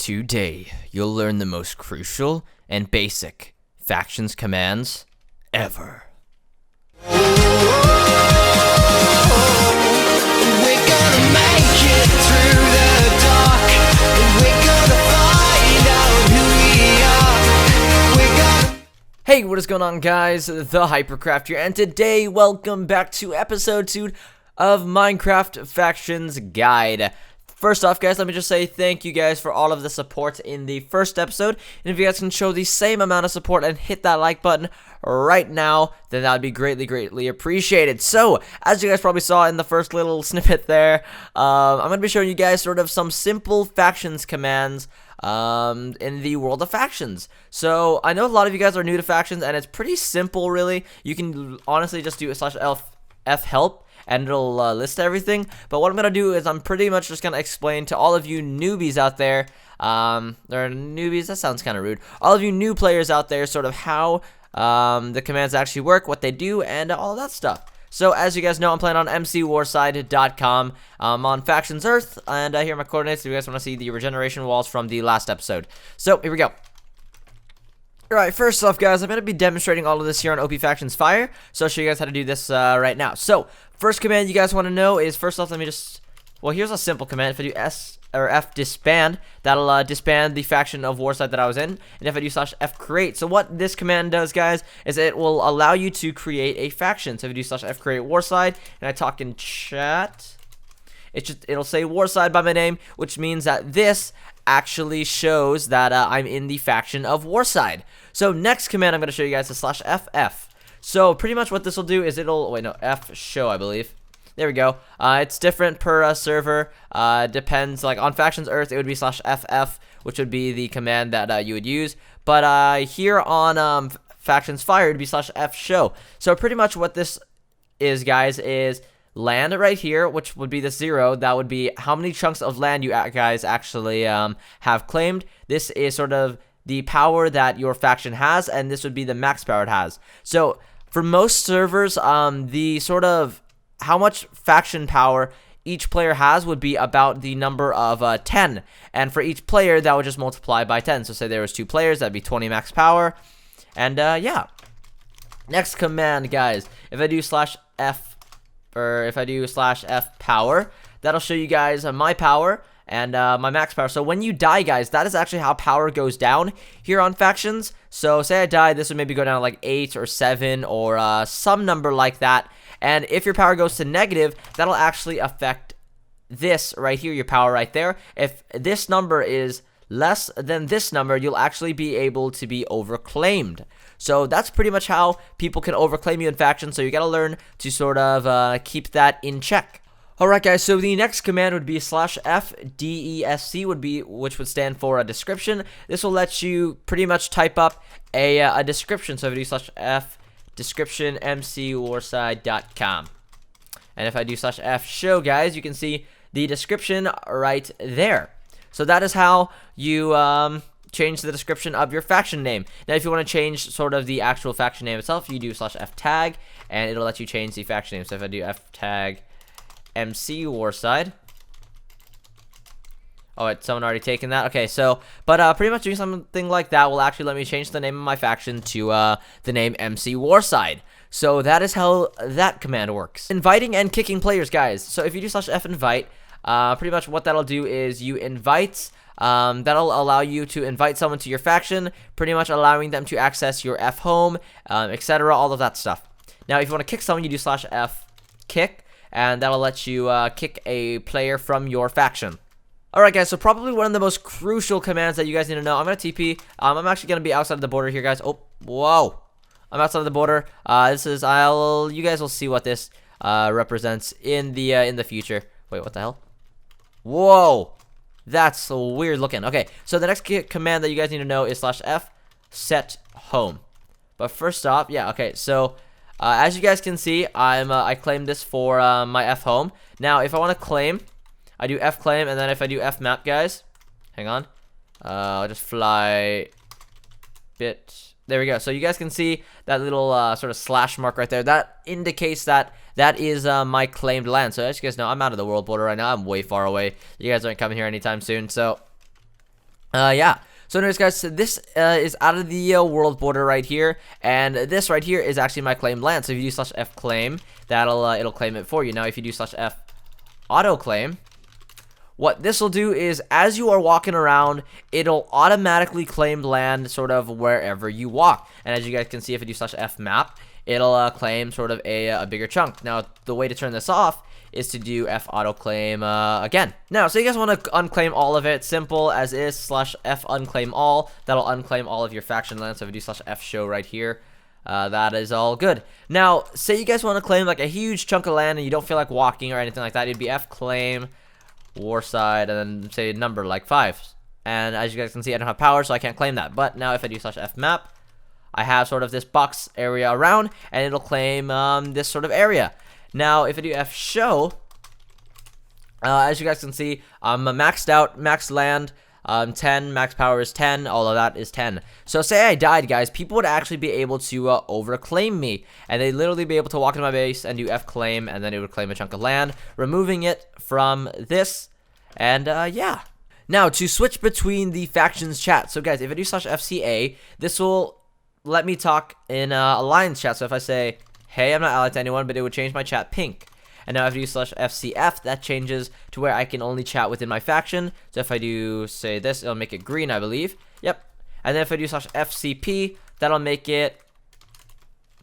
Today, you'll learn the most crucial and basic factions commands ever. Hey, what is going on, guys? The Hypercraft here, and today, welcome back to episode 2 of Minecraft Factions Guide. First off, guys, let me just say thank you guys for all of the support in the first episode, and if you guys can show the same amount of support and hit that like button right now, then that would be greatly appreciated. So, as you guys probably saw in the first little snippet there, I'm going to be showing you guys sort of some simple factions commands in the world of factions. So I know a lot of you guys are new to factions, and it's pretty simple, really. You can honestly just do /f help and it'll list everything. But what I'm gonna do is I'm pretty much just gonna explain to all of you newbies out there, or newbies, that sounds kind of rude, all of you new players out there, sort of how the commands actually work, what they do, and all of that stuff. So, as you guys know, I'm playing on mcwarside.com on Factions Earth, and here are my coordinates if you guys want to see the regeneration walls from the last episode. So, here we go. Alright, first off, guys, I'm going to be demonstrating all of this here on OP Factions Fire, so I'll show you guys how to do this right now. So, first command you guys want to know is, first off, let me just, well, here's a simple command. If I do F disband, that'll disband the faction of Warside that I was in. And if I do /F create, so what this command does, guys, is it will allow you to create a faction. So if you do /F create Warside, and I talk in chat, it'll say Warside by my name, which means that this actually shows that I'm in the faction of Warside. So next command I'm going to show you guys is /FF. So pretty much what this will do is it'll, wait, no, F show, I believe. There we go. It's different per server. Depends, like on Factions Earth, it would be /FF, which would be the command that you would use. But here on Factions Fire, it would be /F show. So pretty much what this is, guys, is land right here, which would be the 0. That would be how many chunks of land you guys actually have claimed. This is sort of the power that your faction has, and this would be the max power it has. So for most servers, the sort of how much faction power each player has would be about the number of 10, and for each player that would just multiply by 10. So say there was 2 players, that'd be 20 max power. And yeah, next command, guys, if I do /F, or if I do /F power, that'll show you guys my power and my max power. So when you die, guys, that is actually how power goes down here on factions. So say I died, this would maybe go down to like 8 or 7 or some number like that. And if your power goes to negative, that'll actually affect this right here, your power right there. If this number is less than this number, you'll actually be able to be overclaimed. So that's pretty much how people can overclaim you in factions. So you gotta learn to sort of keep that in check. Alright, guys, so the next command would be /FDESC, which would stand for a description. This will let you pretty much type up a description. So if you do /F description mcwarside.com, and if I do /F show, guys, you can see the description right there. So that is how you change the description of your faction name. Now if you want to change sort of the actual faction name itself, you do /F tag, and it'll let you change the faction name. So if I do F tag mcwarside, oh, wait, someone already taken that. Okay, so, but pretty much doing something like that will actually let me change the name of my faction to the name MC Warside. So that is how that command works. Inviting and kicking players, guys. So if you do /F invite, pretty much what that'll do is you invite, that'll allow you to invite someone to your faction, pretty much allowing them to access your F home, etc., all of that stuff. Now, if you want to kick someone, you do /F kick, and that'll let you kick a player from your faction. Alright, guys, so probably one of the most crucial commands that you guys need to know. I'm going to TP. I'm actually going to be outside of the border here, guys. Oh, whoa. I'm outside of the border. This is, you guys will see what this represents in the future. Wait, what the hell? Whoa. That's so weird looking. Okay, so the next command that you guys need to know is /F set home. But first off, yeah, okay, so as you guys can see, I claimed this for my F home. Now, if I want to claim, I do F claim, and then if I do F map, guys, hang on, I'll just fly bit. There we go. So you guys can see that little sort of slash mark right there. That indicates that that is my claimed land. So as you guys know, I'm out of the world border right now. I'm way far away. You guys aren't coming here anytime soon. So Yeah. So anyways, guys, so this is out of the world border right here, and this right here is actually my claimed land. So if you do /F claim, it'll claim it for you. Now, if you do /F auto claim, what this will do is, as you are walking around, it'll automatically claim land sort of wherever you walk. And as you guys can see, if you do /F map, it'll claim sort of a bigger chunk. Now, the way to turn this off is to do F auto claim again. Now, so you guys want to unclaim all of it, simple as is /F unclaim all. That'll unclaim all of your faction land. So if you do /F show right here, that is all good. Now, say you guys want to claim like a huge chunk of land and you don't feel like walking or anything like that, it'd be F claim warside and then say a number like 5. And as you guys can see, I don't have power, so I can't claim that. But now if I do /F map, I have sort of this box area around, and it'll claim this sort of area. Now, if I do F show, as you guys can see, I'm maxed out, max land, 10, max power is 10, all of that is 10. So say I died, guys, people would actually be able to overclaim me, and they'd literally be able to walk into my base and do F claim, and then it would claim a chunk of land, removing it from this, and yeah. Now, to switch between the factions chat, so guys, if I do /FCA, this will let me talk in alliance chat. So if I say, hey, I'm not allied to anyone, but it would change my chat pink. And now if I do /FCF, that changes to where I can only chat within my faction. So if I do, say this, it'll make it green, I believe. Yep. And then if I do /FCP, that'll make it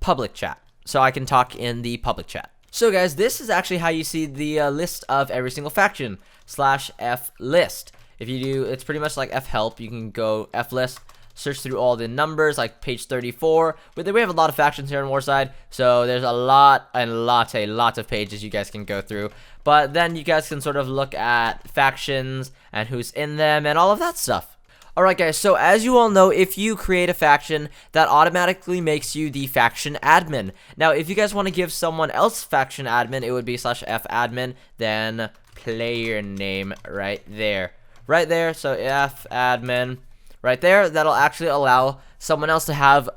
public chat. So I can talk in the public chat. So guys, this is actually how you see the list of every single faction, /F list. If you do, it's pretty much like F help. You can go F list, search through all the numbers, like page 34. But we have a lot of factions here on Warside, so there's a lot of pages you guys can go through. But then you guys can sort of look at factions and who's in them and all of that stuff. Alright guys, so as you all know, if you create a faction, that automatically makes you the faction admin. Now, if you guys want to give someone else faction admin, it would be /F admin, then player name right there. Right there, so F admin. Right there, that'll actually allow someone else to have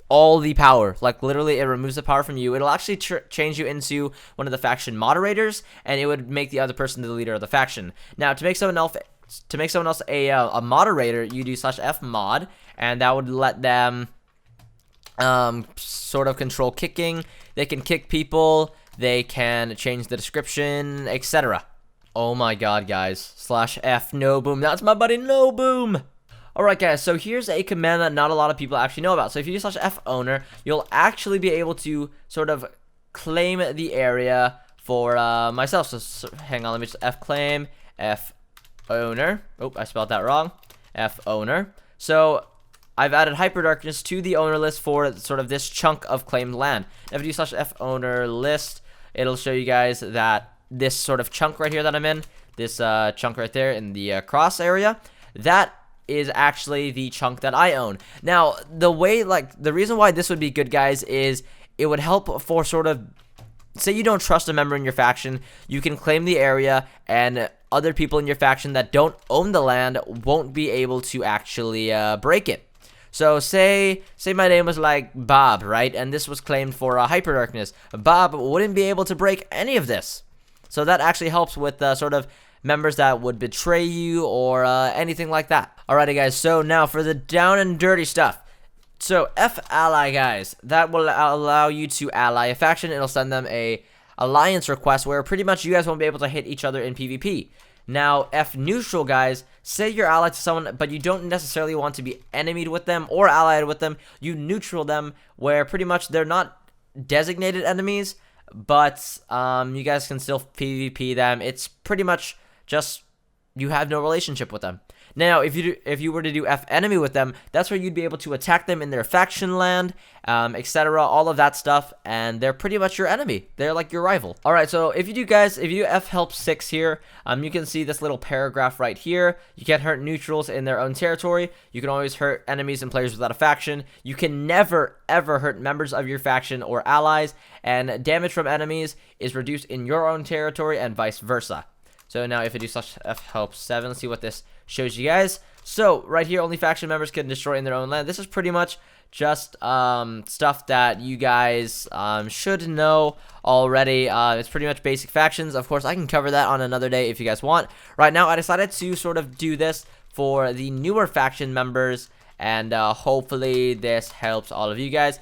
all the power. Like, literally, it removes the power from you. It'll actually change you into one of the faction moderators, and it would make the other person the leader of the faction. Now, to make someone else a moderator, you do /F mod, and that would let them sort of control kicking. They can kick people. They can change the description, etc. Oh my god, guys. /F no boom. That's my buddy No Boom. Alright guys, so here's a command that not a lot of people actually know about. So if you do /F owner, you'll actually be able to sort of claim the area for myself. So hang on, let me just F claim, F owner. Oh, I spelled that wrong. F owner. So I've added Hyperdarkness to the owner list for sort of this chunk of claimed land. Now, if you do /F owner list, it'll show you guys that this sort of chunk right here that I'm in, this chunk right there in the cross area, that is actually the chunk that I own. Now, the reason why this would be good, guys, is it would help for sort of, say you don't trust a member in your faction, you can claim the area, and other people in your faction that don't own the land won't be able to actually break it. So say my name was like Bob, right? And this was claimed for Hyperdarkness. Bob wouldn't be able to break any of this. So that actually helps with sort of members that would betray you or anything like that. Alrighty guys, so now for the down and dirty stuff. So F ally, guys, that will allow you to ally a faction. It'll send them a alliance request where pretty much you guys won't be able to hit each other in PvP. Now, F neutral, guys, say you're allied to someone, but you don't necessarily want to be enemied with them or allied with them. You neutral them, where pretty much they're not designated enemies, but you guys can still PvP them. It's pretty much just you have no relationship with them. Now, if you were to do F enemy with them, that's where you'd be able to attack them in their faction land, etc., all of that stuff, and they're pretty much your enemy. They're like your rival. All right, so if you do F help 6 here, you can see this little paragraph right here. You can't hurt neutrals in their own territory. You can always hurt enemies and players without a faction. You can never, ever hurt members of your faction or allies, and damage from enemies is reduced in your own territory and vice versa. So now if I do /F help 7, let's see what this shows you guys. So right here, only faction members can destroy in their own land. This is pretty much just stuff that you guys should know already. It's pretty much basic factions. Of course, I can cover that on another day if you guys want. Right now, I decided to sort of do this for the newer faction members, and hopefully this helps all of you guys.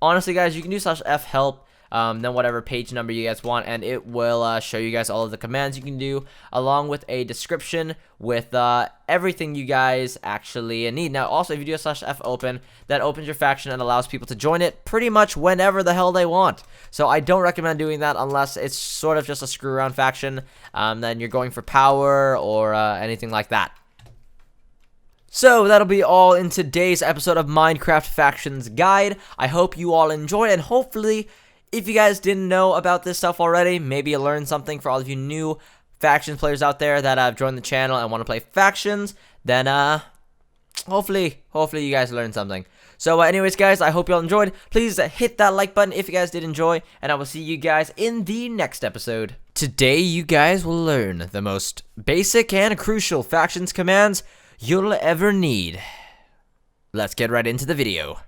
Honestly, guys, you can do /F help, then whatever page number you guys want, and it will show you guys all of the commands you can do, along with a description with everything you guys actually need. Now, also, if you do a /F open, that opens your faction and allows people to join it pretty much whenever the hell they want. So I don't recommend doing that unless it's sort of just a screw around faction, then you're going for power or anything like that. So that'll be all in today's episode of Minecraft Factions Guide. I hope you all enjoyed, and hopefully, if you guys didn't know about this stuff already, maybe you learned something. For all of you new faction players out there that have joined the channel and want to play factions, then hopefully you guys learned something. So anyways, guys, I hope you all enjoyed. Please hit that like button if you guys did enjoy, and I will see you guys in the next episode. Today, you guys will learn the most basic and crucial factions commands you'll ever need. Let's get right into the video.